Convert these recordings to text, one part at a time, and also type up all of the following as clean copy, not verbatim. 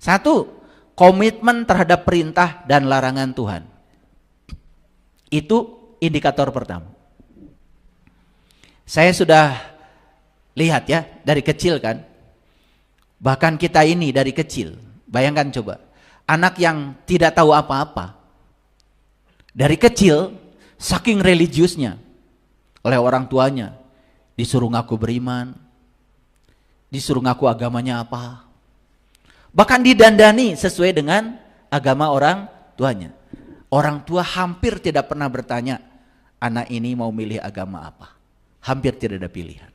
Satu, komitmen terhadap perintah dan larangan Tuhan. Itu indikator pertama. Saya sudah lihat ya dari kecil kan. Bahkan kita ini dari kecil. Bayangkan coba. Anak yang tidak tahu apa-apa. Dari kecil saking religiusnya oleh orang tuanya. Disuruh ngaku beriman. Disuruh ngaku agamanya apa. Bahkan didandani sesuai dengan agama orang tuanya. Orang tua hampir tidak pernah bertanya, anak ini mau milih agama apa. Hampir tidak ada pilihan.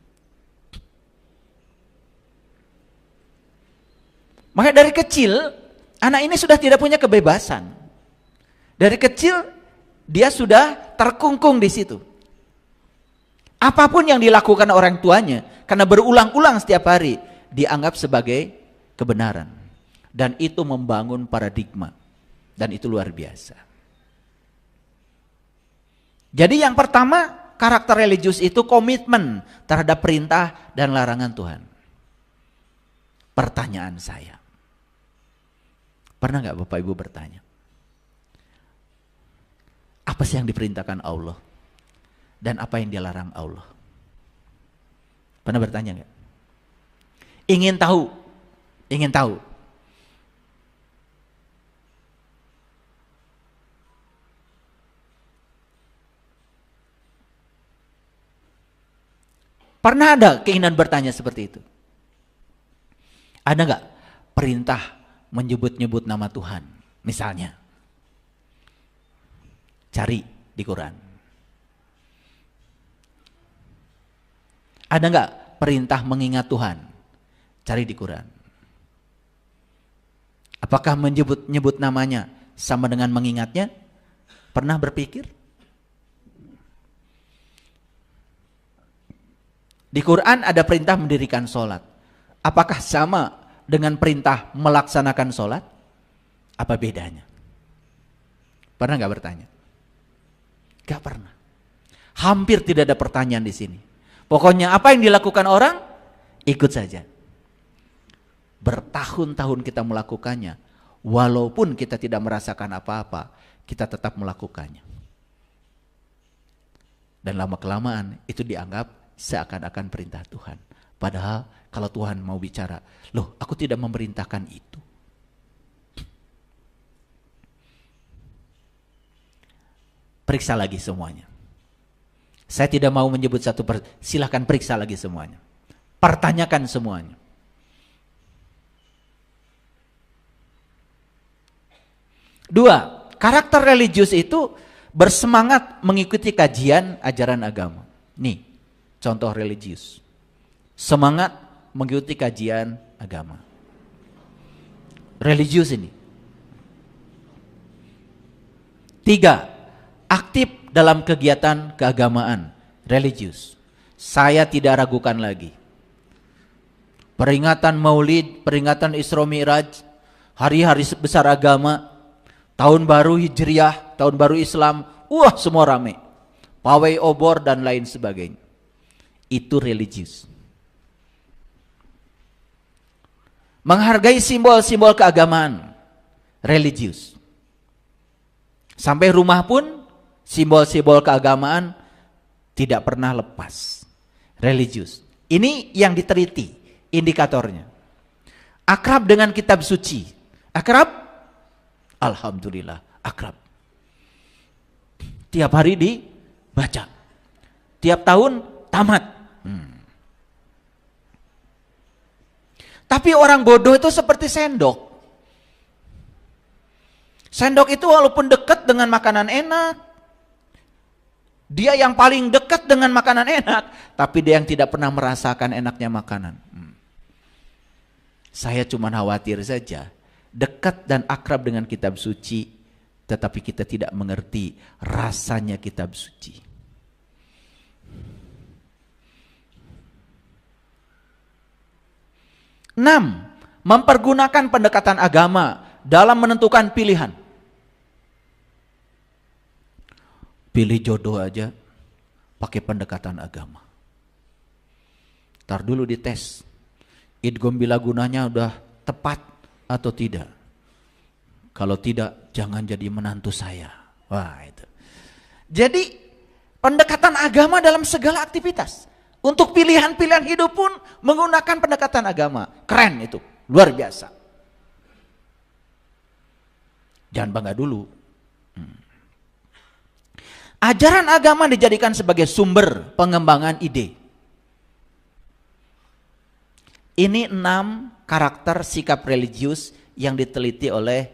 Maka dari kecil, anak ini sudah tidak punya kebebasan. Dari kecil, dia sudah terkungkung di situ. Apapun yang dilakukan orang tuanya, karena berulang-ulang setiap hari, dianggap sebagai kebenaran. Dan itu membangun paradigma. Dan itu luar biasa. Jadi yang pertama, karakter religius itu komitmen terhadap perintah dan larangan Tuhan. Pertanyaan saya. Pernah gak Bapak Ibu bertanya? Apa sih yang diperintahkan Allah? Dan apa yang dilarang Allah? Pernah bertanya gak? Ingin tahu. Ingin tahu. Pernah ada keinginan bertanya seperti itu? Ada gak perintah menyebut-nyebut nama Tuhan? Misalnya, cari di Quran. Ada gak perintah mengingat Tuhan? Cari di Quran. Apakah menyebut namanya sama dengan mengingatnya? Pernah berpikir? Di Quran ada perintah mendirikan sholat. Apakah sama dengan perintah melaksanakan sholat? Apa bedanya? Pernah gak bertanya? Gak pernah. Hampir tidak ada pertanyaan di sini. Pokoknya apa yang dilakukan orang, ikut saja. Bertahun-tahun kita melakukannya. Walaupun kita tidak merasakan apa-apa, kita tetap melakukannya. Dan lama-kelamaan itu dianggap seakan-akan perintah Tuhan. Padahal kalau Tuhan mau bicara, loh aku tidak memerintahkan itu. Periksa lagi semuanya. Saya tidak mau menyebut satu silahkan periksa lagi semuanya. Pertanyakan semuanya. Dua, karakter religius itu bersemangat mengikuti kajian ajaran agama. Nih, contoh religius. Semangat mengikuti kajian agama. Religius ini. Tiga, aktif dalam kegiatan keagamaan. Religius. Saya tidak ragukan lagi. Peringatan Maulid, peringatan Isra Mi'raj, hari-hari besar agama, tahun baru Hijriah, tahun baru Islam, wah semua rame. Pawai obor dan lain sebagainya. Itu religius. Menghargai simbol-simbol keagamaan. Religius. Sampai rumah pun simbol-simbol keagamaan tidak pernah lepas. Religius. Ini yang diteliti indikatornya. Akrab dengan kitab suci. Akrab? Alhamdulillah, akrab. Tiap hari dibaca. Tiap tahun tamat. Tapi orang bodoh itu seperti sendok. Sendok itu walaupun dekat dengan makanan enak, dia yang paling dekat dengan makanan enak, tapi dia yang tidak pernah merasakan enaknya makanan. Saya cuma khawatir saja, dekat dan akrab dengan kitab suci, tetapi kita tidak mengerti rasanya kitab suci. 6. Mempergunakan pendekatan agama dalam menentukan pilihan. Pilih jodoh aja pakai pendekatan agama. Ntar dulu dites. Idgham bila gunanya udah tepat, atau tidak? Kalau tidak, jangan jadi menantu saya. Wah, itu. Jadi pendekatan agama dalam segala aktivitas. Untuk pilihan-pilihan hidup pun menggunakan pendekatan agama. Keren itu, luar biasa. Jangan bangga dulu. Ajaran agama dijadikan sebagai sumber pengembangan ide. Ini 6 karakter sikap religius yang diteliti oleh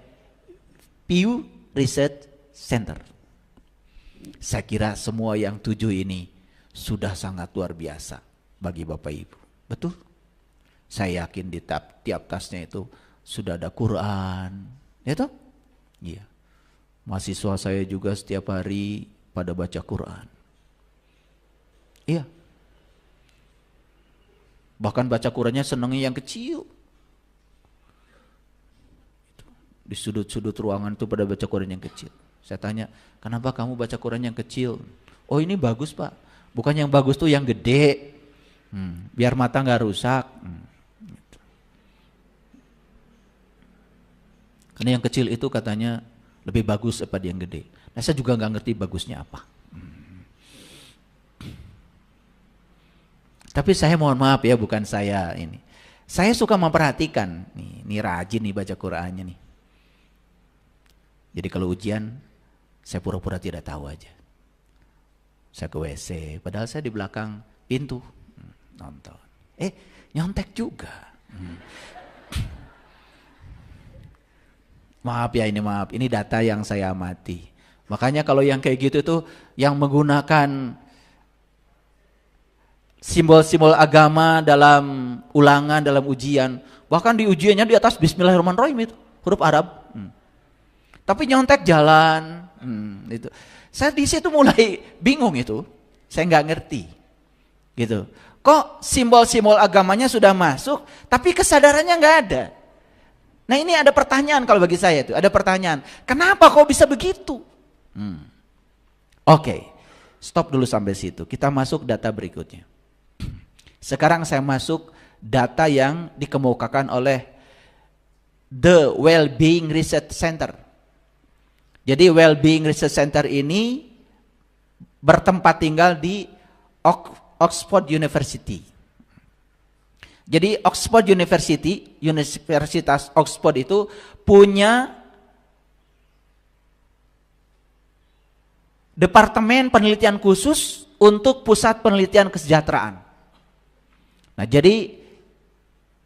Pew Research Center. Saya kira semua yang 7 ini sudah sangat luar biasa bagi Bapak Ibu. Betul? Saya yakin di tiap tasnya itu sudah ada Quran. Ya toh? Iya. Mahasiswa saya juga setiap hari pada baca Quran. Iya. Bahkan baca Qurannya senangnya yang kecil. Di sudut-sudut ruangan itu pada baca Quran yang kecil. Saya tanya, kenapa kamu baca Quran yang kecil? Oh, ini bagus Pak. Bukan yang bagus tuh yang gede. Biar mata gak rusak. Gitu. Karena yang kecil itu katanya lebih bagus daripada yang gede. Nah, saya juga gak ngerti bagusnya apa. Tapi saya mohon maaf ya, bukan saya ini. Saya suka memperhatikan. Nih rajin nih baca Qurannya nih. Jadi kalau ujian, saya pura-pura tidak tahu aja. Saya ke WC, padahal saya di belakang pintu nonton. Nyontek juga. Maaf ya, ini data yang saya amati. Makanya kalau yang kayak gitu tuh, yang menggunakan simbol-simbol agama dalam ulangan, dalam ujian, bahkan di ujiannya di atas Bismillahirrahmanirrahim itu huruf Arab. Tapi nyontek jalan, itu. Saya di situ mulai bingung itu, saya nggak ngerti, gitu. Kok simbol-simbol agamanya sudah masuk, tapi kesadarannya nggak ada. Nah ini ada pertanyaan kalau bagi saya itu, ada pertanyaan, kenapa kok bisa begitu? Oke, stop dulu sampai situ. Kita masuk data berikutnya. Sekarang saya masuk data yang dikemukakan oleh The Well-Being Research Center. Jadi Well-Being Research Center ini bertempat tinggal di Oxford University. Jadi Oxford University, Universitas Oxford itu punya departemen penelitian khusus untuk pusat penelitian kesejahteraan. Nah, jadi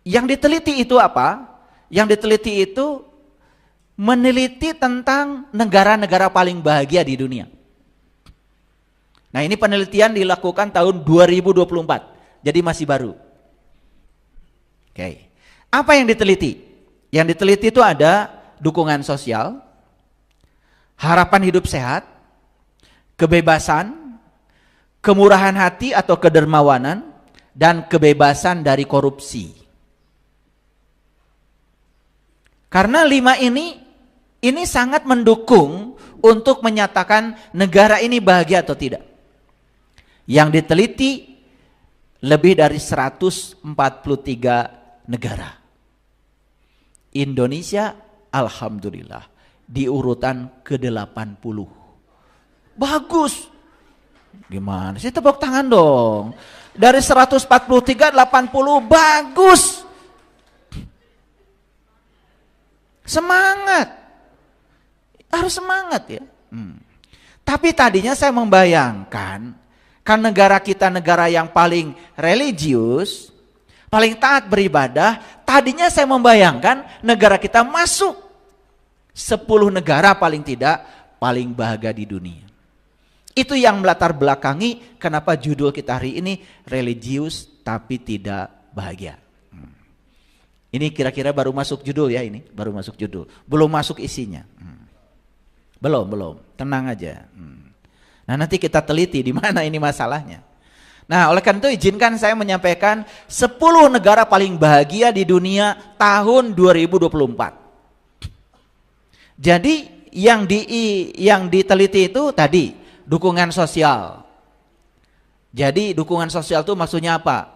yang diteliti itu apa? Yang diteliti itu meneliti tentang negara-negara paling bahagia di dunia. Nah, ini penelitian dilakukan tahun 2024. Jadi masih baru. Oke. Apa yang diteliti? Yang diteliti itu ada dukungan sosial, harapan hidup sehat, kebebasan, kemurahan hati atau kedermawanan, dan kebebasan dari korupsi. Karena 5 ini sangat mendukung untuk menyatakan negara ini bahagia atau tidak. Yang diteliti lebih dari 143 negara. Indonesia alhamdulillah di urutan ke-80. Bagus. Gimana sih, tepuk tangan dong. Dari 143, 80 bagus. Semangat. Harus semangat ya. Tapi tadinya saya membayangkan, kan negara kita negara yang paling religius, paling taat beribadah, tadinya saya membayangkan negara kita masuk 10 negara paling tidak paling bahagia di dunia. Itu yang melatar belakangi kenapa judul kita hari ini religius tapi tidak bahagia. Ini kira-kira baru masuk judul ya, ini baru masuk judul, belum masuk isinya. Belum, tenang aja. Nah, nanti kita teliti di mana ini masalahnya. Nah, oleh karena itu izinkan saya menyampaikan 10 negara paling bahagia di dunia tahun 2024. Jadi yang diteliti itu tadi dukungan sosial. Jadi dukungan sosial itu maksudnya apa?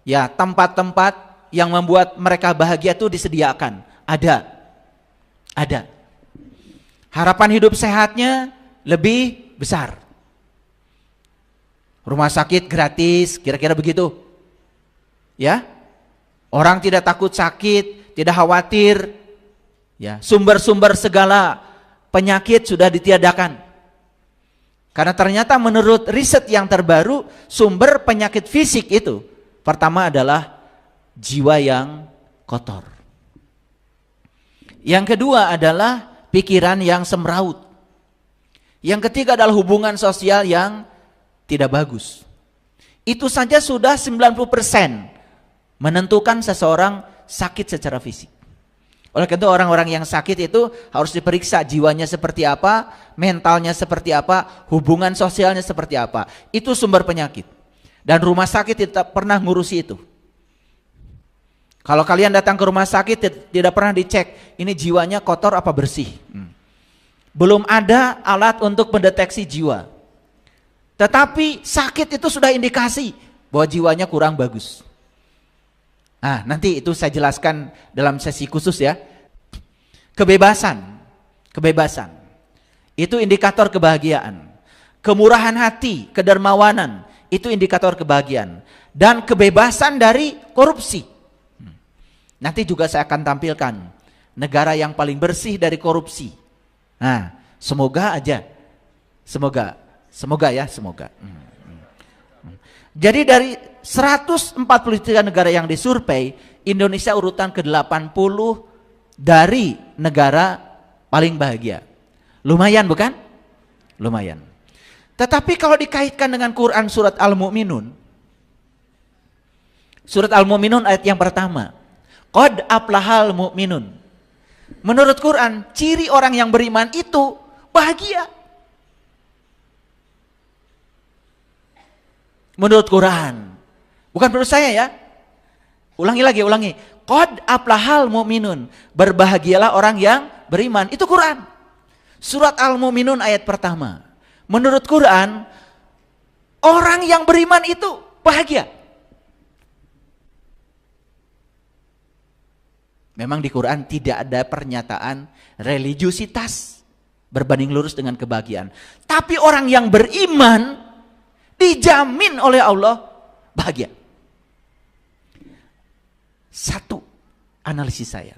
Ya, tempat-tempat yang membuat mereka bahagia itu disediakan. Ada. Ada. Harapan hidup sehatnya lebih besar. Rumah sakit gratis, kira-kira begitu. Ya. Orang tidak takut sakit, tidak khawatir. Ya, sumber-sumber segala penyakit sudah ditiadakan. Karena ternyata menurut riset yang terbaru, sumber penyakit fisik itu pertama adalah jiwa yang kotor. Yang kedua adalah pikiran yang semraut. Yang ketiga adalah hubungan sosial yang tidak bagus. Itu saja sudah 90% menentukan seseorang sakit secara fisik. Oleh karena itu orang-orang yang sakit itu harus diperiksa jiwanya seperti apa, mentalnya seperti apa, hubungan sosialnya seperti apa. Itu sumber penyakit. Dan rumah sakit tidak pernah ngurusi itu. Kalau kalian datang ke rumah sakit tidak pernah dicek ini jiwanya kotor apa bersih. Belum ada alat untuk mendeteksi jiwa. Tetapi sakit itu sudah indikasi bahwa jiwanya kurang bagus. Nah, nanti itu saya jelaskan dalam sesi khusus ya. Kebebasan. Itu indikator kebahagiaan. Kemurahan hati, kedermawanan, itu indikator kebahagiaan. Dan kebebasan dari korupsi. Nanti juga saya akan tampilkan negara yang paling bersih dari korupsi. Nah, semoga aja. Semoga ya. Jadi dari 143 negara yang disurvei, Indonesia urutan ke-80 dari negara paling bahagia. Lumayan bukan? Lumayan. Tetapi kalau dikaitkan dengan Quran surat Al-Mu'minun, surat Al-Mu'minun ayat yang pertama, Qad aflahal mu'minun. Menurut Quran, ciri orang yang beriman itu bahagia. Menurut Quran, bukan menurut saya ya. Ulangi. Qad aflahal mu'minun. Berbahagialah orang yang beriman. Itu Quran. Surat Al-Mu'minun ayat pertama. Menurut Quran, orang yang beriman itu bahagia. Memang di Quran tidak ada pernyataan religiusitas berbanding lurus dengan kebahagiaan. Tapi orang yang beriman dijamin oleh Allah bahagia. Satu analisis saya,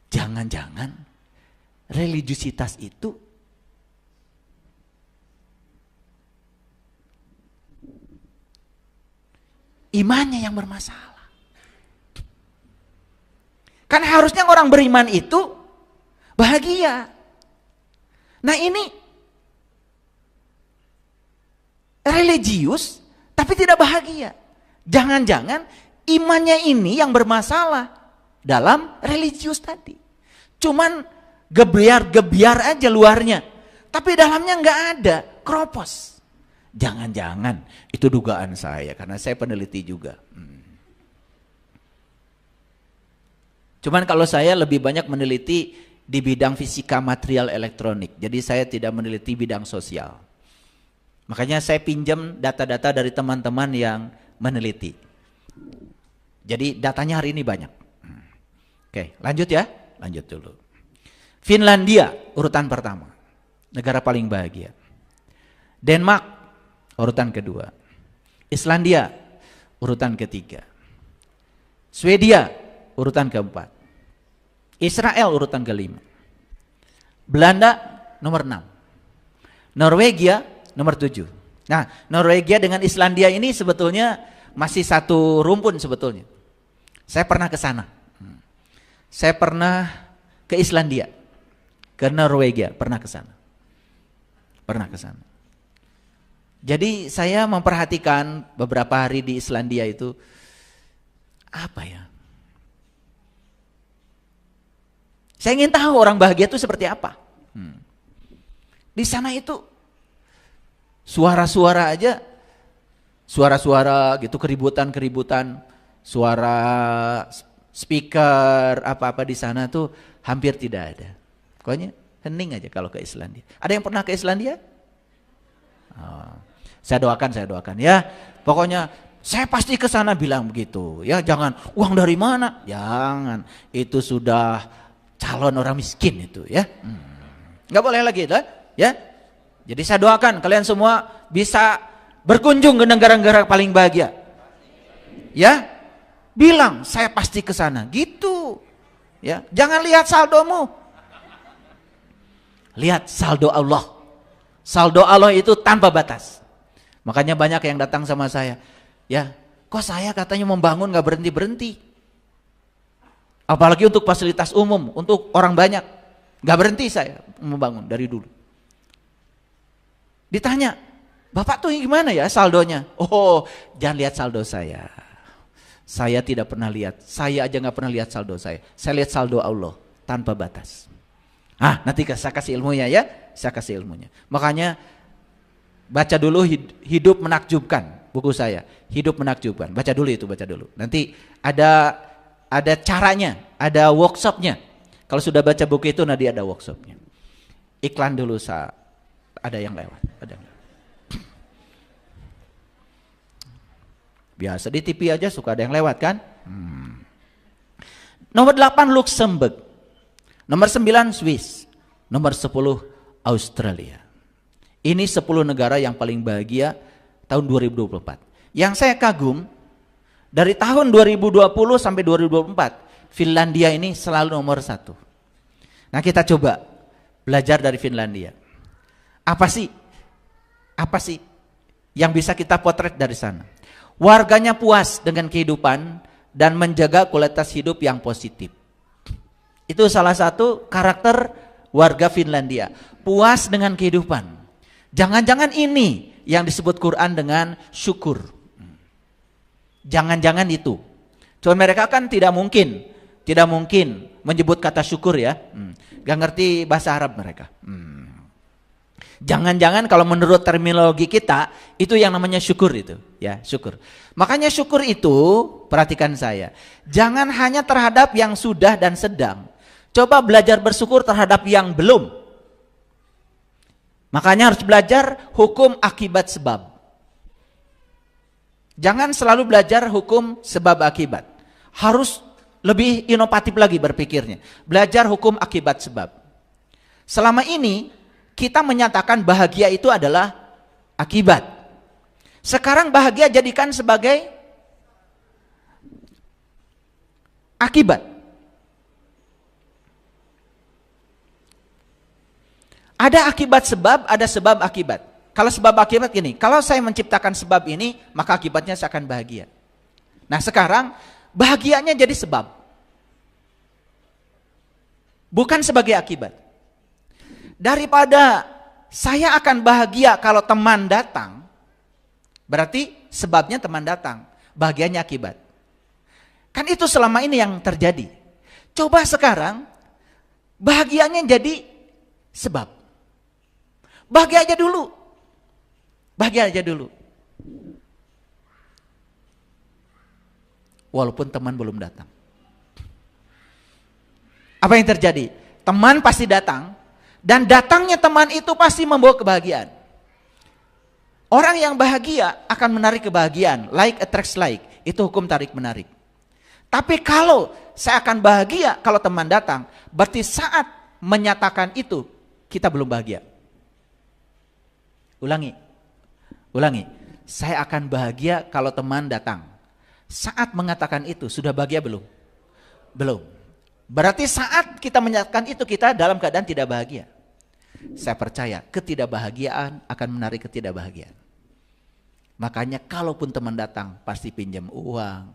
jangan-jangan religiusitas itu imannya yang bermasalah. Kan harusnya orang beriman itu bahagia. Nah ini religius tapi tidak bahagia. Jangan-jangan imannya ini yang bermasalah dalam religius tadi. Cuman gebiar-gebiar aja luarnya, tapi dalamnya nggak ada, keropos. Jangan-jangan itu dugaan saya karena saya peneliti juga. Cuman kalau saya lebih banyak meneliti di bidang fisika material elektronik. Jadi saya tidak meneliti bidang sosial. Makanya saya pinjam data-data dari teman-teman yang meneliti. Jadi datanya hari ini banyak. Oke, lanjut ya. Lanjut dulu. Finlandia urutan pertama. Negara paling bahagia. Denmark urutan kedua. Islandia urutan ketiga. Swedia urutan keempat. Israel urutan kelima. Belanda nomor 6. Norwegia nomor 7. Nah, Norwegia dengan Islandia ini sebetulnya masih satu rumpun sebetulnya. Saya pernah ke sana. Saya pernah ke Islandia, ke Norwegia, pernah ke sana. Jadi saya memperhatikan beberapa hari di Islandia itu apa ya? Saya ingin tahu orang bahagia itu seperti apa. Di sana itu suara-suara aja, suara-suara gitu, keributan, suara speaker apa-apa di sana tuh hampir tidak ada. Pokoknya hening aja kalau ke Islandia. Ada yang pernah ke Islandia? Oh, saya doakan ya. Pokoknya saya pasti ke sana bilang begitu. Ya jangan uang dari mana? Jangan. Itu sudah calon orang miskin itu ya. Nggak boleh lagi itu ya. Jadi saya doakan kalian semua bisa berkunjung ke negara-negara paling bahagia. Ya, bilang saya pasti ke sana. Gitu. Ya, jangan lihat saldomu. Lihat saldo Allah. Saldo Allah itu tanpa batas. Makanya banyak yang datang sama saya. Ya, kok saya katanya membangun nggak berhenti-berhenti. Apalagi untuk fasilitas umum, untuk orang banyak. Nggak berhenti saya membangun dari dulu. Ditanya, Bapak tuh gimana ya saldonya? Oh, jangan lihat saldo saya. Saya tidak pernah lihat. Saya aja nggak pernah lihat saldo saya. Saya lihat saldo Allah tanpa batas. Nanti saya kasih ilmunya ya. Saya kasih ilmunya. Makanya baca dulu Hidup Menakjubkan, buku saya. Hidup Menakjubkan. Baca dulu itu, baca dulu. Nanti ada caranya, ada workshopnya. Kalau sudah baca buku itu nanti ada workshopnya. Iklan dulu ada yang lewat. Biasa di TV aja suka ada yang lewat kan? Nomor 8 Luxembourg. Nomor 9 Swiss. Nomor 10 Australia. Ini 10 negara yang paling bahagia tahun 2024. Yang saya kagum, dari tahun 2020 sampai 2024, Finlandia ini selalu nomor 1. Nah kita coba belajar dari Finlandia. Apa sih yang bisa kita potret dari sana? Warganya puas dengan kehidupan dan menjaga kualitas hidup yang positif. Itu salah satu karakter warga Finlandia. Puas dengan kehidupan. Jangan-jangan ini yang disebut Quran dengan syukur. Jangan-jangan itu. Cuma mereka kan tidak mungkin menyebut kata syukur ya. Gak ngerti bahasa Arab mereka. Jangan-jangan kalau menurut terminologi kita itu yang namanya syukur itu, ya, syukur. Makanya syukur itu, perhatikan saya, jangan hanya terhadap yang sudah dan sedang. Coba belajar bersyukur terhadap yang belum. Makanya harus belajar hukum akibat sebab. Jangan selalu belajar hukum sebab akibat. Harus lebih inovatif lagi berpikirnya. Belajar hukum akibat sebab. Selama ini kita menyatakan bahagia itu adalah akibat. Sekarang bahagia jadikan sebagai akibat. Ada akibat sebab, ada sebab akibat. Kalau sebab akibat gini, kalau saya menciptakan sebab ini, maka akibatnya saya akan bahagia. Nah sekarang bahagianya jadi sebab. Bukan sebagai akibat. Daripada saya akan bahagia kalau teman datang, berarti sebabnya teman datang, bahagianya akibat. Kan itu selama ini yang terjadi. Coba sekarang bahagianya jadi sebab. Bahagia aja dulu. Bahagia aja dulu. Walaupun teman belum datang. Apa yang terjadi? Teman pasti datang. Dan datangnya teman itu pasti membawa kebahagiaan. Orang yang bahagia akan menarik kebahagiaan. Like attracts like. Itu hukum tarik menarik. Tapi kalau saya akan bahagia kalau teman datang, berarti saat menyatakan itu, kita belum bahagia. Ulangi. Saya akan bahagia kalau teman datang. Saat mengatakan itu, sudah bahagia belum? Belum. Berarti saat kita menyatakan itu, kita dalam keadaan tidak bahagia. Saya percaya ketidakbahagiaan akan menarik ketidakbahagiaan. Makanya kalaupun teman datang pasti pinjam uang,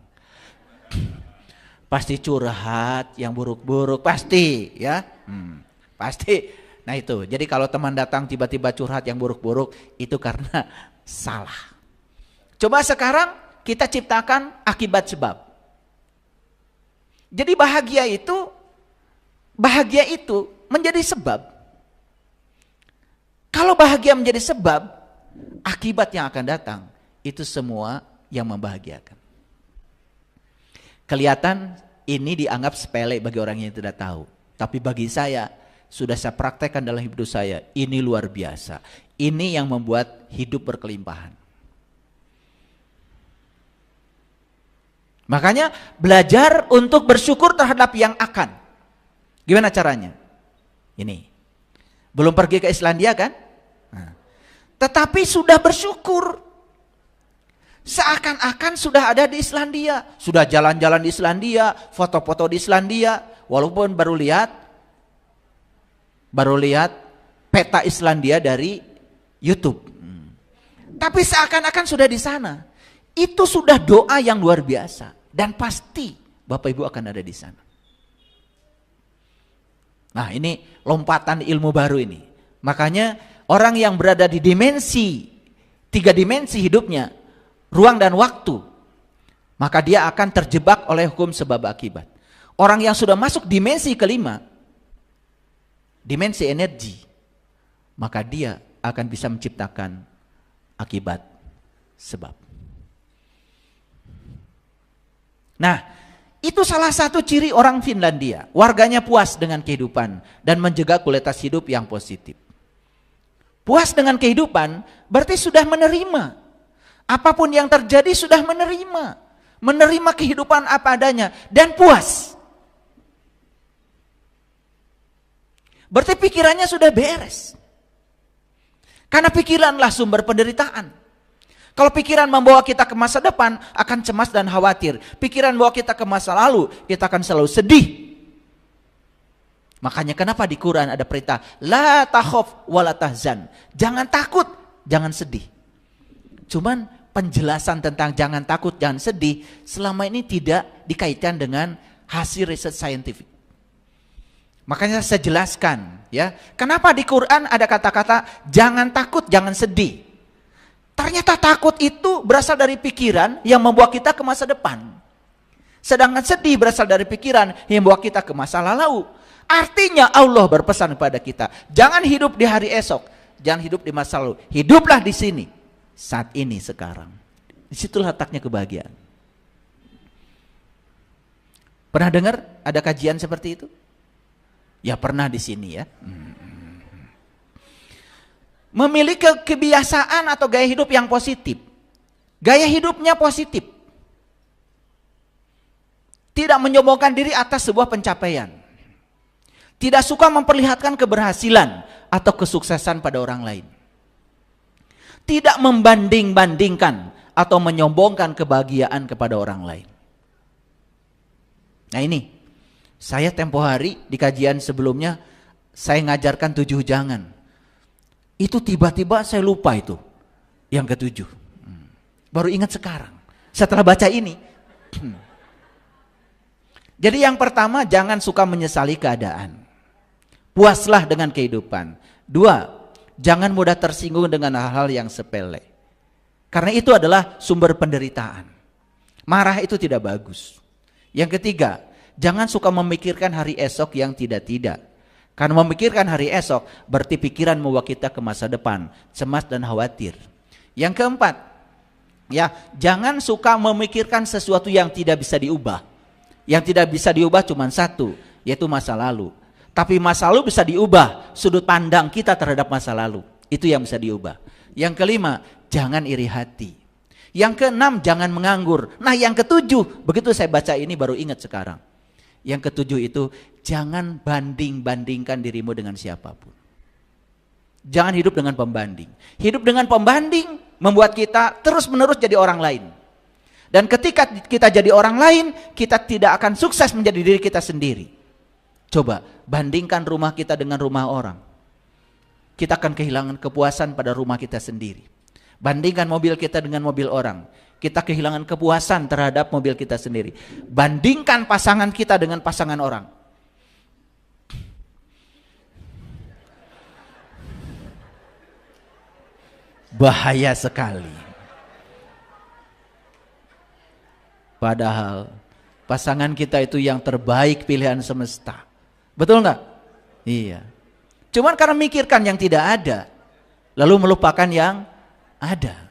pasti curhat yang buruk-buruk, pasti ya, pasti. Nah itu, jadi kalau teman datang tiba-tiba curhat yang buruk-buruk itu karena salah. Coba sekarang kita ciptakan akibat sebab. Jadi bahagia itu menjadi sebab. Kalau bahagia menjadi sebab, akibat yang akan datang, itu semua yang membahagiakan. Kelihatan ini dianggap sepele bagi orang yang tidak tahu. Tapi bagi saya, sudah saya praktekkan dalam hidup saya, ini luar biasa. Ini yang membuat hidup berkelimpahan. Makanya belajar untuk bersyukur terhadap yang akan. Gimana caranya? Ini. Belum pergi ke Islandia kan? Nah. Tetapi sudah bersyukur. Seakan-akan sudah ada di Islandia. Sudah jalan-jalan di Islandia, foto-foto di Islandia. Walaupun baru lihat peta Islandia dari YouTube. Tapi seakan-akan sudah di sana. Itu sudah doa yang luar biasa. Dan pasti Bapak Ibu akan ada di sana. Nah, ini lompatan ilmu baru ini. Makanya orang yang berada di tiga dimensi hidupnya, ruang dan waktu, maka dia akan terjebak oleh hukum sebab akibat. Orang yang sudah masuk dimensi kelima, dimensi energi, maka dia akan bisa menciptakan akibat sebab. Nah, itu salah satu ciri orang Finlandia. Warganya puas dengan kehidupan dan menjaga kualitas hidup yang positif. Puas dengan kehidupan berarti sudah menerima. Apapun yang terjadi sudah menerima. Menerima kehidupan apa adanya dan puas. Berarti pikirannya sudah beres. Karena pikiranlah sumber penderitaan. Kalau pikiran membawa kita ke masa depan, akan cemas dan khawatir. Pikiran membawa kita ke masa lalu, kita akan selalu sedih. Makanya kenapa di Quran ada perintah, la takhaf wa la tahzan. Jangan takut, jangan sedih. Cuman penjelasan tentang jangan takut, jangan sedih, selama ini tidak dikaitkan dengan hasil riset saintifik. Makanya saya jelaskan, ya, kenapa di Quran ada kata-kata jangan takut, jangan sedih. Ternyata takut itu berasal dari pikiran yang membawa kita ke masa depan. Sedangkan sedih berasal dari pikiran yang membawa kita ke masa lalu. Artinya Allah berpesan kepada kita, jangan hidup di hari esok, jangan hidup di masa lalu. Hiduplah di sini, saat ini, sekarang. Disitulah letaknya kebahagiaan. Pernah dengar ada kajian seperti itu? Ya pernah di sini ya. Memiliki kebiasaan atau gaya hidup yang positif. Gaya hidupnya positif. Tidak menyombongkan diri atas sebuah pencapaian. Tidak suka memperlihatkan keberhasilan atau kesuksesan pada orang lain. Tidak membanding-bandingkan atau menyombongkan kebahagiaan kepada orang lain. Nah ini, saya tempo hari di kajian sebelumnya, saya ngajarkan 7 jangan. Itu tiba-tiba saya lupa itu, yang ke-7. Baru ingat sekarang, setelah baca ini. Jadi yang pertama, jangan suka menyesali keadaan. Puaslah dengan kehidupan. 2, jangan mudah tersinggung dengan hal-hal yang sepele. Karena itu adalah sumber penderitaan. Marah itu tidak bagus. Yang ketiga, jangan suka memikirkan hari esok yang tidak-tidak. Karena memikirkan hari esok berarti pikiran membawa kita ke masa depan, cemas dan khawatir. Yang keempat, ya, jangan suka memikirkan sesuatu yang tidak bisa diubah. Yang tidak bisa diubah cuma satu, yaitu masa lalu. Tapi masa lalu bisa diubah, sudut pandang kita terhadap masa lalu. Itu yang bisa diubah. Yang kelima, jangan iri hati. Yang keenam, jangan menganggur. Nah yang ketujuh, begitu saya baca ini baru ingat sekarang. Yang ketujuh itu, jangan banding-bandingkan dirimu dengan siapapun. Jangan hidup dengan pembanding. Hidup dengan pembanding membuat kita terus-menerus jadi orang lain. Dan ketika kita jadi orang lain, kita tidak akan sukses menjadi diri kita sendiri. Coba bandingkan rumah kita dengan rumah orang. Kita akan kehilangan kepuasan pada rumah kita sendiri. Bandingkan mobil kita dengan mobil orang. Kita kehilangan kepuasan terhadap mobil kita sendiri. Bandingkan pasangan kita dengan pasangan orang. Bahaya sekali. Padahal pasangan kita itu yang terbaik pilihan semesta. Betul nggak? Iya. Cuman karena mikirkan yang tidak ada, lalu melupakan yang ada.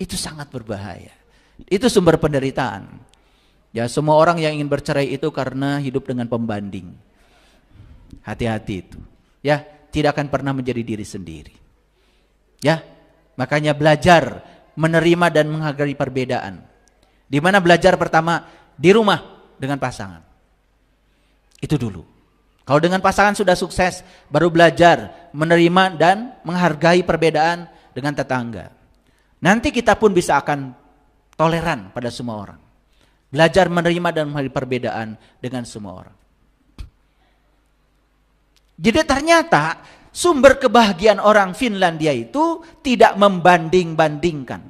Itu sangat berbahaya. Itu sumber penderitaan. Ya, semua orang yang ingin bercerai itu karena hidup dengan pembanding. Hati-hati itu. Ya, tidak akan pernah menjadi diri sendiri. Ya, makanya belajar menerima dan menghargai perbedaan. Di mana belajar pertama di rumah dengan pasangan. Itu dulu. Kalau dengan pasangan sudah sukses, baru belajar menerima dan menghargai perbedaan dengan tetangga. Nanti kita pun bisa akan toleran pada semua orang. Belajar menerima dan menghargai perbedaan dengan semua orang. Jadi ternyata sumber kebahagiaan orang Finlandia itu tidak membanding-bandingkan.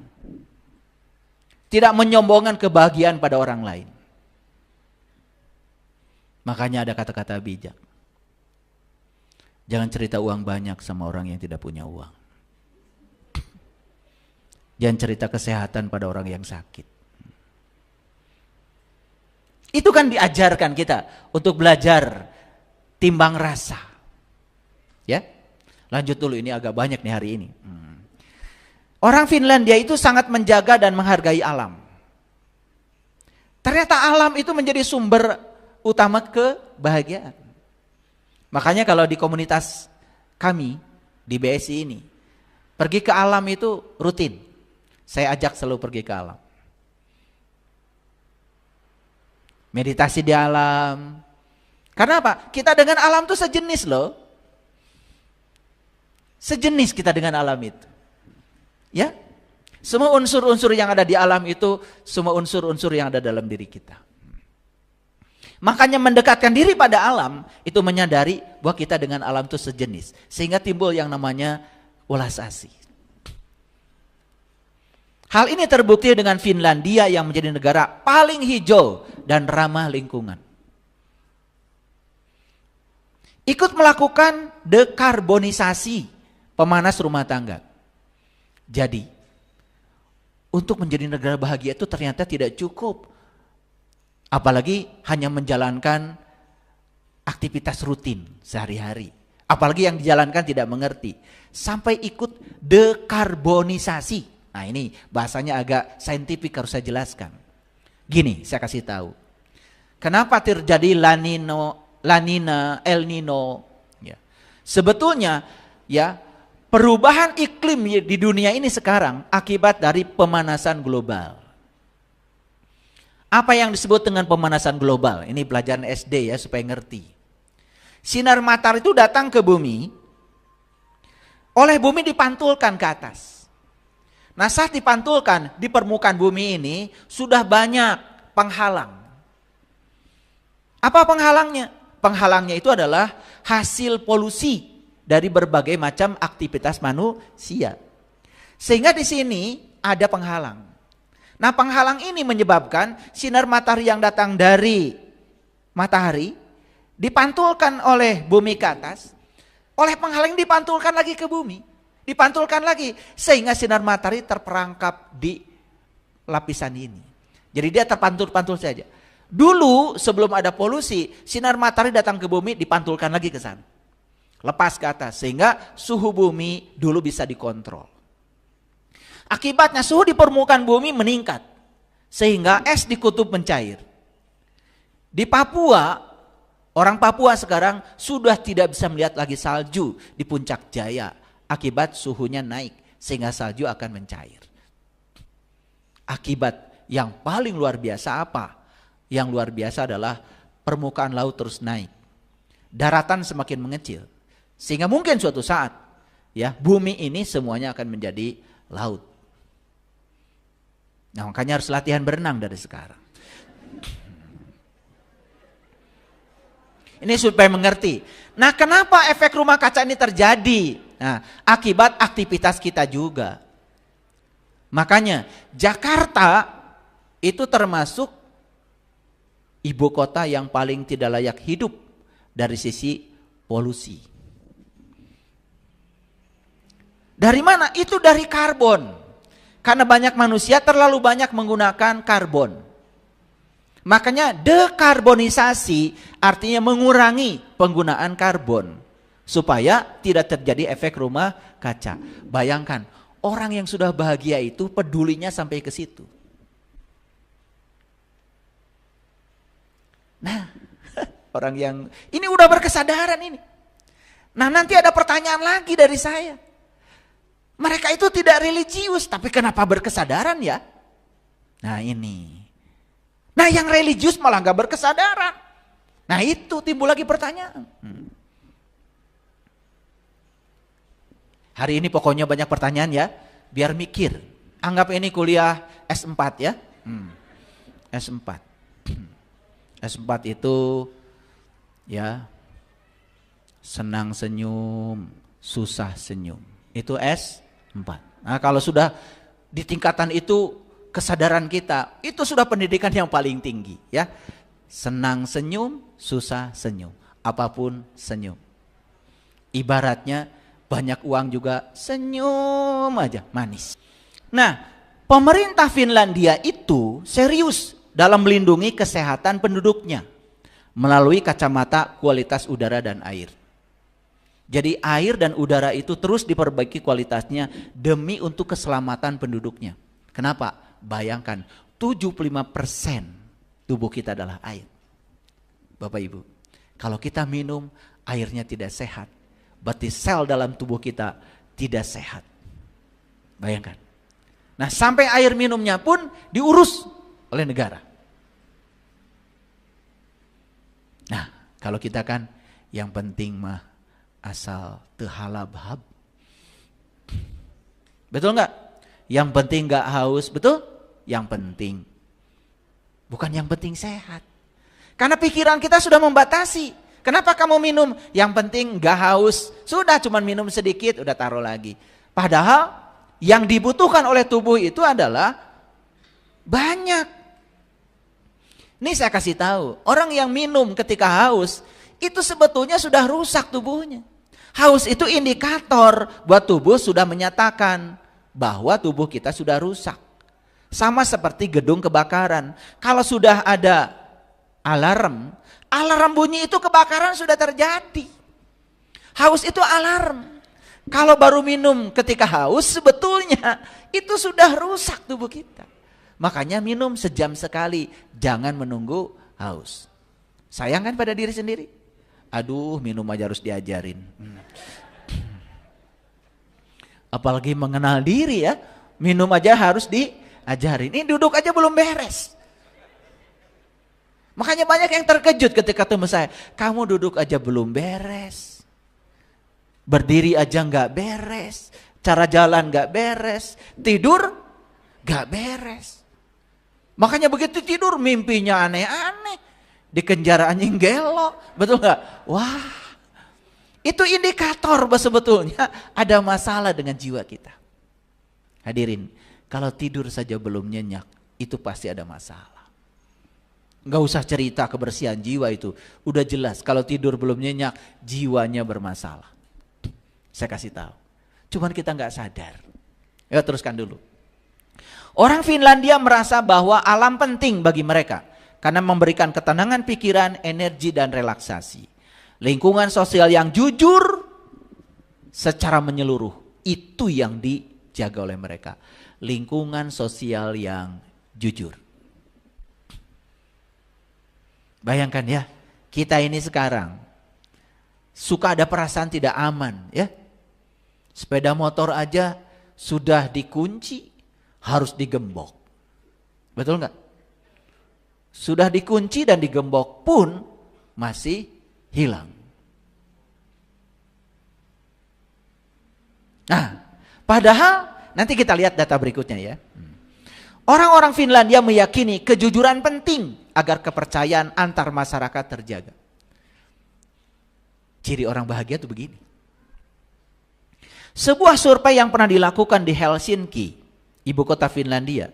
Tidak menyombongkan kebahagiaan pada orang lain. Makanya ada kata-kata bijak. Jangan cerita uang banyak sama orang yang tidak punya uang. Jangan cerita kesehatan pada orang yang sakit. Itu kan diajarkan kita untuk belajar timbang rasa. Ya, lanjut dulu, ini agak banyak nih hari ini. Orang Finlandia itu sangat menjaga dan menghargai alam. Ternyata alam itu menjadi sumber utama kebahagiaan. Makanya kalau di komunitas kami di BSI ini, pergi ke alam itu rutin. Saya ajak selalu pergi ke alam. Meditasi di alam. Karena apa? Kita dengan alam itu sejenis loh. Sejenis kita dengan alam itu. Ya, semua unsur-unsur yang ada di alam itu, semua unsur-unsur yang ada dalam diri kita. Makanya mendekatkan diri pada alam, itu menyadari bahwa kita dengan alam itu sejenis. Sehingga timbul yang namanya welas asih. Hal ini terbukti dengan Finlandia yang menjadi negara paling hijau dan ramah lingkungan. Ikut melakukan dekarbonisasi pemanas rumah tangga. Jadi, untuk menjadi negara bahagia itu ternyata tidak cukup. Apalagi hanya menjalankan aktivitas rutin sehari-hari. Apalagi yang dijalankan tidak mengerti. Sampai ikut dekarbonisasi. Nah ini bahasanya agak saintifik, harus saya jelaskan. Gini, saya kasih tahu. Kenapa terjadi La Nina, El Nino? Ya. Sebetulnya ya, perubahan iklim di dunia ini sekarang akibat dari pemanasan global. Apa yang disebut dengan pemanasan global? Ini pelajaran SD ya supaya ngerti. Sinar matahari itu datang ke bumi, oleh bumi dipantulkan ke atas. Nah saat dipantulkan di permukaan bumi ini sudah banyak penghalang. Apa penghalangnya? Penghalangnya itu adalah hasil polusi dari berbagai macam aktivitas manusia. Sehingga di sini ada penghalang. Nah penghalang ini menyebabkan sinar matahari yang datang dari matahari dipantulkan oleh bumi ke atas, oleh penghalang dipantulkan lagi ke bumi, dipantulkan lagi sehingga sinar matahari terperangkap di lapisan ini. Jadi dia terpantul-pantul saja. Dulu sebelum ada polusi, sinar matahari datang ke bumi dipantulkan lagi ke sana, lepas ke atas sehingga suhu bumi dulu bisa dikontrol. Akibatnya suhu di permukaan bumi meningkat sehingga es di kutub mencair. Di Papua, orang Papua sekarang sudah tidak bisa melihat lagi salju di puncak Jaya akibat suhunya naik sehingga salju akan mencair. Akibat yang paling luar biasa apa? Yang luar biasa adalah permukaan laut terus naik. Daratan semakin mengecil sehingga mungkin suatu saat ya bumi ini semuanya akan menjadi laut. Nah makanya harus latihan berenang dari sekarang. Ini supaya mengerti. Nah kenapa efek rumah kaca ini terjadi? Nah akibat aktivitas kita juga. Makanya Jakarta itu termasuk ibu kota yang paling tidak layak hidup dari sisi polusi. Dari mana? Itu dari karbon. Karena banyak manusia terlalu banyak menggunakan karbon. Makanya dekarbonisasi artinya mengurangi penggunaan karbon. Supaya tidak terjadi efek rumah kaca. Bayangkan, orang yang sudah bahagia itu pedulinya sampai ke situ. Nah, orang yang ini udah berkesadaran ini. Nah nanti ada pertanyaan lagi dari saya. Mereka itu tidak religius, tapi kenapa berkesadaran ya? Nah ini. Nah yang religius malah gak berkesadaran. Nah itu timbul lagi pertanyaan. Hari ini pokoknya banyak pertanyaan ya, biar mikir. Anggap ini kuliah S4 ya. S4. S4 itu ya senang senyum, susah senyum. Itu S4. Nah kalau sudah di tingkatan itu kesadaran kita, itu sudah pendidikan yang paling tinggi ya. Senang senyum, susah senyum. Apapun senyum. Ibaratnya banyak uang juga senyum aja, manis. Nah, pemerintah Finlandia itu serius dalam melindungi kesehatan penduduknya melalui kacamata kualitas udara dan air. Jadi air dan udara itu terus diperbaiki kualitasnya demi untuk keselamatan penduduknya. Kenapa? Bayangkan 75% tubuh kita adalah air. Bapak Ibu, kalau kita minum airnya tidak sehat, berarti sel dalam tubuh kita tidak sehat. Bayangkan. Nah sampai air minumnya pun diurus oleh negara. Nah kalau kita kan yang penting mah asal teu halab-hab. Betul nggak? Yang penting nggak haus, betul? Yang penting. Bukan yang penting sehat. Karena pikiran kita sudah membatasi. Kenapa kamu minum? Yang penting nggak haus. Sudah cuma minum sedikit, udah taruh lagi. Padahal yang dibutuhkan oleh tubuh itu adalah banyak. Ini saya kasih tahu, orang yang minum ketika haus itu sebetulnya sudah rusak tubuhnya. Haus itu indikator buat tubuh sudah menyatakan bahwa tubuh kita sudah rusak. Sama seperti gedung kebakaran. Kalau sudah ada alarm bunyi itu kebakaran sudah terjadi. Haus itu alarm. Kalau baru minum ketika haus sebetulnya itu sudah rusak tubuh kita. Makanya minum sejam sekali, jangan menunggu haus. Sayang kan pada diri sendiri? Aduh, minum aja harus diajarin. Apalagi mengenal diri ya, minum aja harus diajarin. Ini duduk aja belum beres. Makanya banyak yang terkejut ketika ketemu saya. Kamu duduk aja belum beres. Berdiri aja nggak beres. Cara jalan nggak beres. Tidur nggak beres. Makanya begitu tidur mimpinya aneh-aneh. Dikenjar anjing gelo. Betul nggak? Wah. Itu indikator bahwa sebetulnya ada masalah dengan jiwa kita. Hadirin, kalau tidur saja belum nyenyak, itu pasti ada masalah. Nggak usah cerita kebersihan jiwa itu. Udah jelas kalau tidur belum nyenyak, jiwanya bermasalah. Saya kasih tahu. Cuman kita nggak sadar. Ya teruskan dulu. Orang Finlandia merasa bahwa alam penting bagi mereka. Karena memberikan ketenangan pikiran, energi dan relaksasi. Lingkungan sosial yang jujur secara menyeluruh. Itu yang dijaga oleh mereka. Lingkungan sosial yang jujur. Bayangkan ya, kita ini sekarang suka ada perasaan tidak aman ya. Sepeda motor aja sudah dikunci, harus digembok. Betul nggak? Sudah dikunci dan digembok pun masih hilang. Nah, padahal nanti kita lihat data berikutnya ya. Orang-orang Finlandia meyakini kejujuran penting agar kepercayaan antar masyarakat terjaga. Ciri orang bahagia itu begini. Sebuah survei yang pernah dilakukan di Helsinki, ibu kota Finlandia,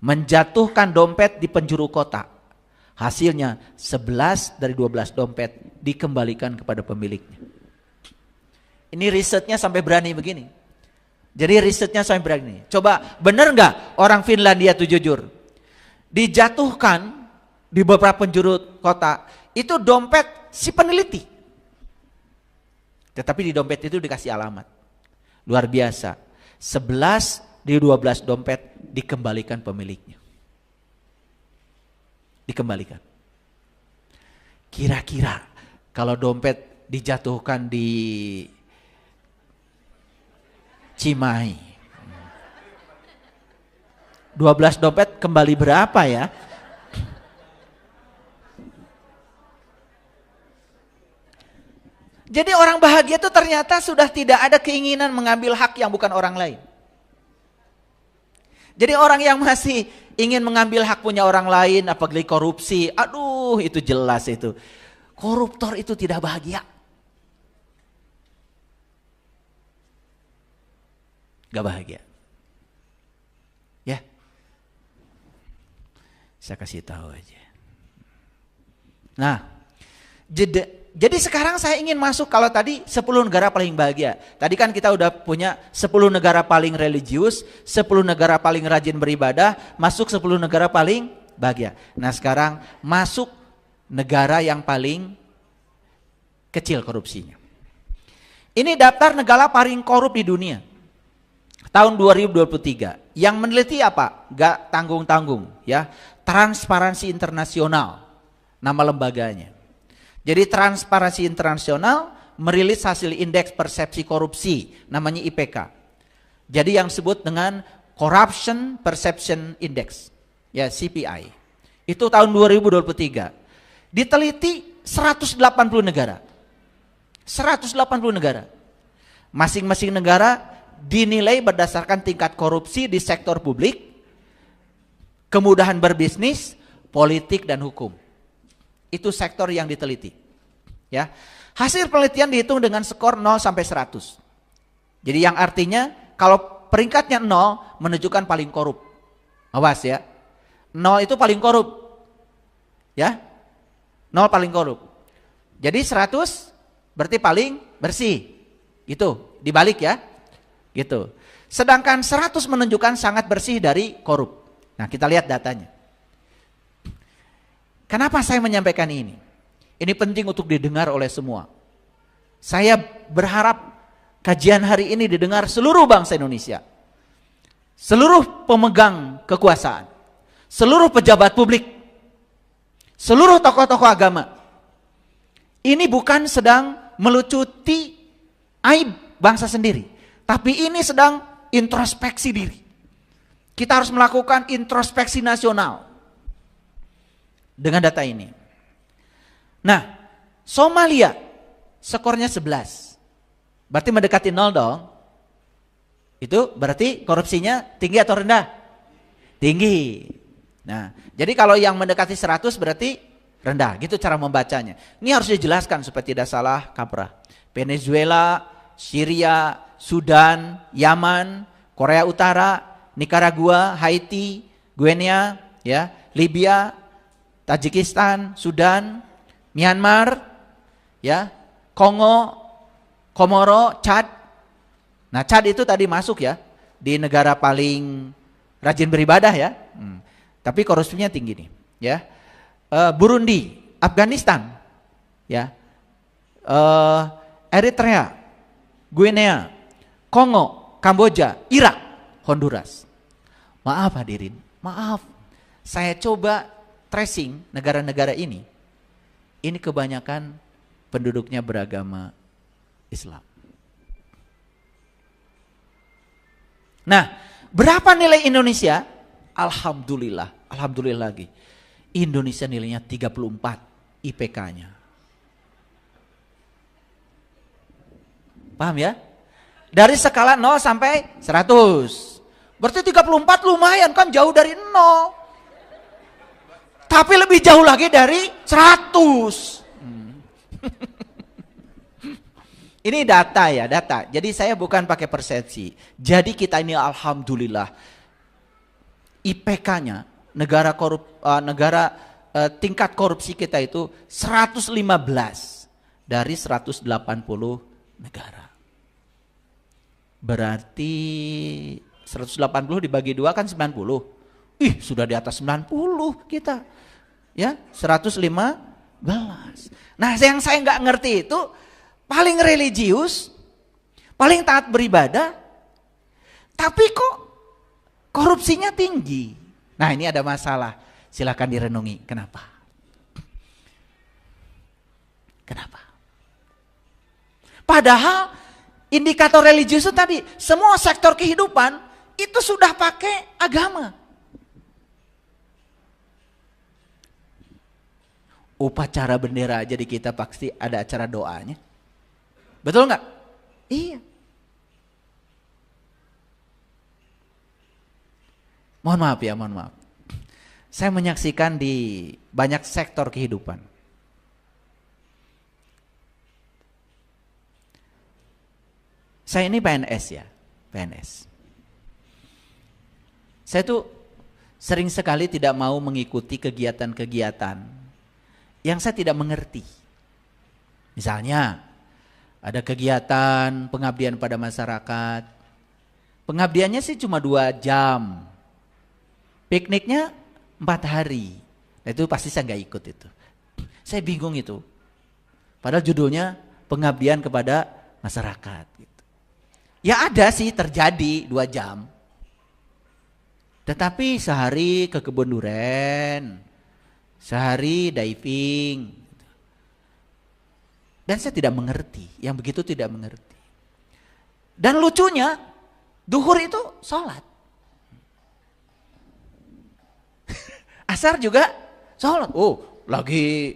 menjatuhkan dompet di penjuru kota. Hasilnya 11 dari 12 dompet dikembalikan kepada pemiliknya. Ini risetnya sampai berani begini. Jadi risetnya sampai berani. Coba benar nggak orang Finlandia itu jujur? Dijatuhkan di beberapa penjuru kota itu dompet si peneliti. Tetapi di dompet itu dikasih alamat. Luar biasa. 11 dari 12 dompet dikembalikan pemiliknya. Dikembalikan. Kira-kira kalau dompet dijatuhkan di Cimahi, 12 dompet kembali berapa ya? Jadi orang bahagia itu ternyata sudah tidak ada keinginan mengambil hak yang bukan orang lain. Jadi orang yang masih ingin mengambil hak punya orang lain, apalagi korupsi, aduh itu jelas itu. Koruptor itu tidak bahagia. Gak bahagia. Ya. Saya kasih tahu aja. Nah, jadi sekarang saya ingin masuk, kalau tadi 10 negara paling bahagia. Tadi kan kita udah punya 10 negara paling religius, 10 negara paling rajin beribadah, masuk 10 negara paling bahagia. Nah sekarang masuk negara yang paling kecil korupsinya. Ini daftar negara paling korup di dunia. Tahun 2023. Yang meneliti apa? Gak tanggung-tanggung ya. Transparansi Internasional nama lembaganya. Jadi Transparansi Internasional merilis hasil indeks persepsi korupsi, namanya IPK. Jadi yang disebut dengan Corruption Perception Index, ya CPI. Itu tahun 2023. Diteliti 180 negara. 180 negara. Masing-masing negara dinilai berdasarkan tingkat korupsi di sektor publik, kemudahan berbisnis, politik dan hukum. Itu sektor yang diteliti. Ya. Hasil penelitian dihitung dengan skor 0 sampai 100. Jadi yang artinya kalau peringkatnya 0 menunjukkan paling korup. Awas ya. 0 itu paling korup. Ya. 0 paling korup. Jadi 100 berarti paling bersih. Gitu, dibalik ya. Gitu. Sedangkan 100 menunjukkan sangat bersih dari korup. Nah, kita lihat datanya. Kenapa saya menyampaikan ini? Ini penting untuk didengar oleh semua. Saya berharap kajian hari ini didengar seluruh bangsa Indonesia. Seluruh pemegang kekuasaan, seluruh pejabat publik, seluruh tokoh-tokoh agama. Ini bukan sedang melucuti aib bangsa sendiri, tapi ini sedang introspeksi diri. Kita harus melakukan introspeksi nasional dengan data ini. Nah, Somalia skornya 11. Berarti mendekati 0 dong. Itu berarti korupsinya tinggi atau rendah? Tinggi. Nah, jadi kalau yang mendekati 100 berarti rendah. Gitu cara membacanya. Ini harus dijelaskan supaya tidak salah kaprah. Venezuela, Syria, Sudan, Yaman, Korea Utara, Nicaragua, Haiti, Guinea, ya, Libya, Tajikistan, Sudan, Myanmar, ya, Kongo, Komoro, Chad. Nah, Chad itu tadi masuk ya di negara paling rajin beribadah ya. Tapi korupsinya tinggi nih, ya. Burundi, Afghanistan, ya. Eritrea, Guinea, Kongo, Kamboja, Irak, Honduras. Maaf hadirin, maaf. Saya coba tracing negara-negara ini. Ini kebanyakan penduduknya beragama Islam. Nah, berapa nilai Indonesia? Alhamdulillah, alhamdulillah lagi. Indonesia nilainya 34 IPK-nya. Paham ya? Dari skala 0 sampai 100. Berarti 34 lumayan kan, jauh dari 0. Tapi lebih jauh lagi dari 100. Ini data ya, data. Jadi saya bukan pakai persepsi. Jadi kita ini alhamdulillah IPK-nya tingkat korupsi kita itu 115 dari 180 negara. Berarti 180 dibagi 2 kan 90. Ih, sudah di atas 90 kita. Ya, 115. Nah, yang saya nggak ngerti itu paling religius, paling taat beribadah, tapi kok korupsinya tinggi. Nah, ini ada masalah. Silakan direnungi. Kenapa? Kenapa? Padahal indikator religius itu tadi, semua sektor kehidupan itu sudah pakai agama. Upacara bendera aja di kita pasti ada acara doanya. Betul nggak? Iya. Mohon maaf ya, mohon maaf. Saya menyaksikan di banyak sektor kehidupan. Saya ini PNS ya, PNS. Saya tuh sering sekali tidak mau mengikuti kegiatan-kegiatan yang saya tidak mengerti. Misalnya, ada kegiatan pengabdian pada masyarakat. Pengabdiannya sih cuma 2 jam. Pikniknya 4 hari. Nah, itu pasti saya nggak ikut itu. Saya bingung itu. Padahal judulnya pengabdian kepada masyarakat. Gitu. Ya ada sih terjadi 2 jam. Tetapi sehari ke kebun duren, sehari diving. Dan saya tidak mengerti, yang begitu tidak mengerti. Dan lucunya, duhur itu sholat. Asar juga sholat. Oh, lagi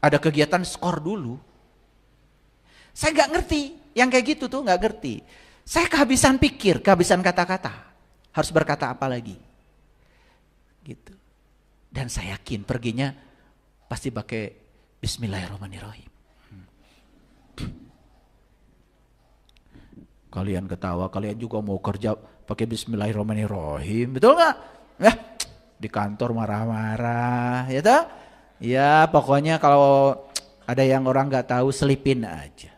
ada kegiatan skor dulu. Saya nggak ngerti, yang kayak gitu tuh nggak ngerti. Saya kehabisan pikir, kehabisan kata-kata. Harus berkata apa lagi? Gitu. Dan saya yakin perginya pasti pakai Bismillahirrahmanirrahim. Kalian ketawa, kalian juga mau kerja pakai Bismillahirrahmanirrahim, betul nggak? Ya, di kantor marah-marah, ya toh? Ya, pokoknya kalau ada yang orang nggak tahu selipin aja.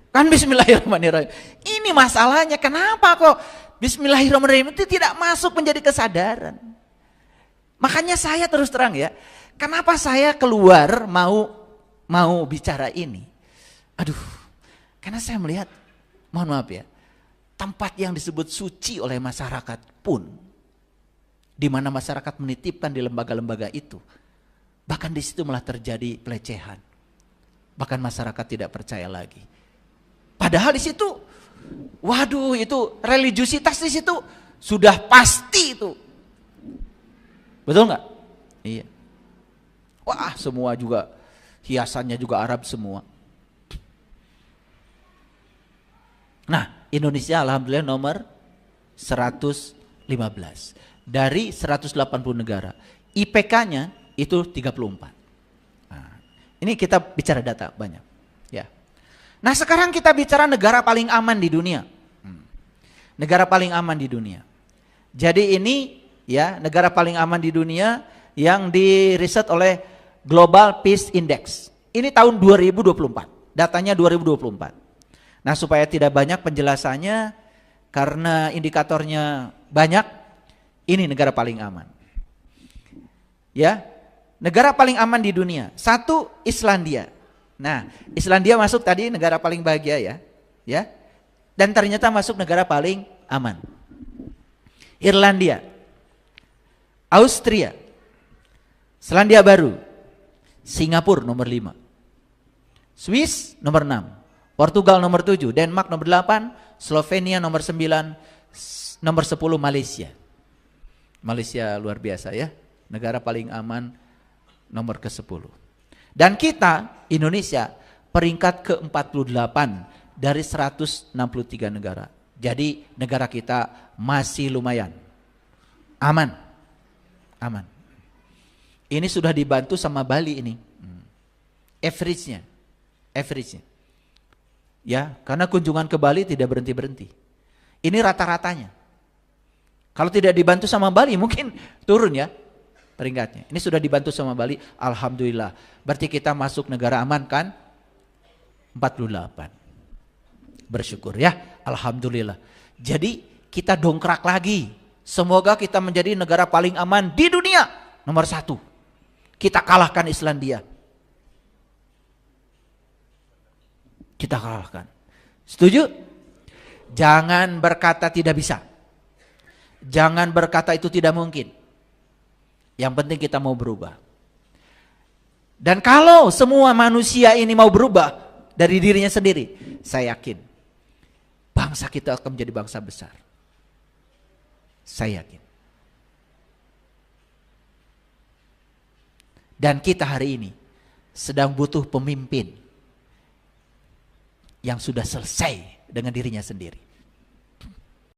Kan Bismillahirrahmanirrahim. Ini masalahnya, kenapa kok Bismillahirrahmanirrahim itu tidak masuk menjadi kesadaran? Makanya saya terus terang ya, kenapa saya keluar mau bicara ini? Aduh, karena saya melihat, mohon maaf ya, tempat yang disebut suci oleh masyarakat pun, di mana masyarakat menitipkan di lembaga-lembaga itu, bahkan di situ malah terjadi pelecehan, bahkan masyarakat tidak percaya lagi. Padahal di situ, waduh itu religiusitas di situ sudah pasti itu, betul nggak? Iya. Wah semua juga hiasannya juga Arab semua. Nah, Indonesia alhamdulillah nomor 115 dari 180 negara. IPK-nya itu 34. Nah, ini kita bicara data banyak, ya. Nah, sekarang kita bicara negara paling aman di dunia. Negara paling aman di dunia. Jadi ini ya, negara paling aman di dunia yang diriset oleh Global Peace Index. Ini tahun 2024. Datanya 2024. Nah, supaya tidak banyak penjelasannya karena indikatornya banyak, ini negara paling aman. Ya, negara paling aman di dunia. 1, Islandia. Nah, Islandia masuk tadi negara paling bahagia ya. Ya. Dan ternyata masuk negara paling aman. Irlandia, Austria, Selandia Baru, Singapura nomor 5. Swiss nomor 6. Portugal nomor 7, Denmark nomor 8, Slovenia nomor 9, nomor 10 Malaysia. Malaysia luar biasa ya, negara paling aman nomor ke-10. Dan kita, Indonesia, peringkat ke-48 dari 163 negara. Jadi negara kita masih lumayan aman. Aman. Ini sudah dibantu sama Bali ini. Average-nya. Ya, karena kunjungan ke Bali tidak berhenti-berhenti. Ini rata-ratanya. Kalau tidak dibantu sama Bali mungkin turun ya peringkatnya. Ini sudah dibantu sama Bali, alhamdulillah. Berarti kita masuk negara aman kan? 48. Bersyukur ya, alhamdulillah. Jadi kita dongkrak lagi. Semoga kita menjadi negara paling aman di dunia. Nomor 1. Kita kalahkan Islandia. Kita kalahkan. Setuju? Jangan berkata tidak bisa. Jangan berkata itu tidak mungkin. Yang penting kita mau berubah. Dan kalau semua manusia ini mau berubah dari dirinya sendiri, saya yakin bangsa kita akan menjadi bangsa besar. Saya yakin. Dan kita hari ini sedang butuh pemimpin yang sudah selesai dengan dirinya sendiri.